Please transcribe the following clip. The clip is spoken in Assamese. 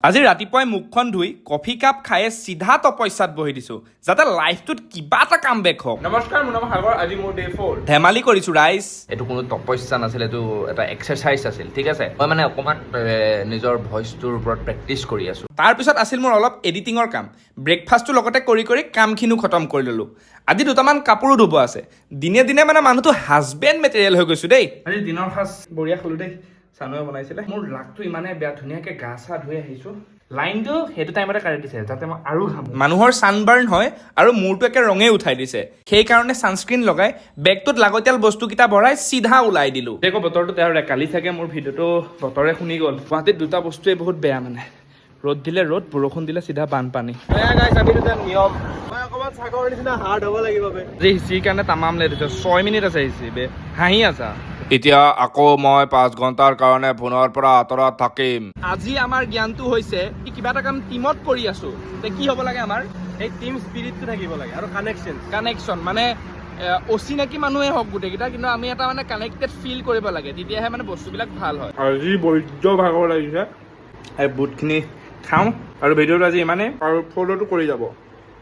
আজি ৰাতিপুৱাই মুখখন ধুই কফি কাপ খায়ে চিধা তপস্যাত বহি দিছো যাতে লাইফটোত কিবা এটা কাম বেক হওক। নমস্কাৰ, মোৰ নাম সাগৰ। আজি মোৰ ডে 4। ধেমালি কৰিছো ৰাইজ। এইটো কোনো তপস্যা নাছিল, এইটো এটা এক্সাৰচাইজ আছিল, ঠিক আছে। মই মানে অকণমান নিজৰ ভইচটোৰ ওপৰত প্ৰেক্টিচ কৰি আছোঁ। তাৰপিছত আছিল মোৰ অলপ এডিটিঙৰ কাম। ব্ৰেকফাষ্টটো লগতে কৰি কৰি কামখিনিও খতম কৰি ল'লো। আজি দুটামান কাপোৰো ধুব আছে। দিনে দিনে মানে মানুহটো হাজবেণ্ড মেটেৰিয়েল হৈ গৈছো দেই। আজি দিনৰ সাজ বঢ়িয়া খালো দেই। চানুৱে বনাইছিলে। মোৰ লাকটো ইমানে বেয়া, ধুনীয়াকৈ গা চা ধুই আহিছোঁ। লাইনটো সেইটো টাইমতে কাটি দিছে যাতে মই আৰু ঘামো। মানুহৰ ছানবাৰ্ণ হয় আৰু মূৰটো একে ৰঙে উঠাই দিছে। সেইকাৰণে ছানস্ক্ৰীন লগাই বেগটোত লাগতিয়াল বস্তুকেইটা ভৰাই চিধা ওলাই দিলো। দেখো বতৰটো তেহৰে কালি চাগে মোৰ ভিডিঅ'টো বতৰে শুনি গ'ল। গুৱাহাটীত দুটা বস্তুৱে বহুত বেয়া মানে, ৰ'দ দিলে ৰ'দ, বৰষুণ দিলে চিধা বানপানী। নিয়ম মই অকণমান চাগৰ নিচিনা হাৰ্ড হ'ব লাগিব আজি হিচিৰ কাৰণে তামাম লেট হৈছে। 6 মিনিট আছে হিচি বে, হাঁহি আছা। এতিয়া আকৌ মই 5 ঘণ্টাৰ কাৰণে ফোনৰ পৰা আঁতৰত থাকিম। আজি আমাৰ জ্ঞানটো হৈছে কিবা এটা কাম টিমত কৰি আছো, তে কি হ'ব লাগে আমাৰ এই টিম স্পিৰিটটো থাকিব লাগে আৰু কানেকশ্যন। মানে অচিনাকি মানুহে হওক গোটেইকেইটা, কিন্তু আমি এটা মানে কানেক্টেড ফিল কৰিব লাগে, তেতিয়াহে মানে বস্তুবিলাক ভাল হয়। আজি বৈদ্য ভাগৰ লাগিছে। এই বুটখিনি খাওঁ আৰু ভিডিঅ'টো আজি ইমানেই, আৰু ফ'ল'টো কৰি যাব।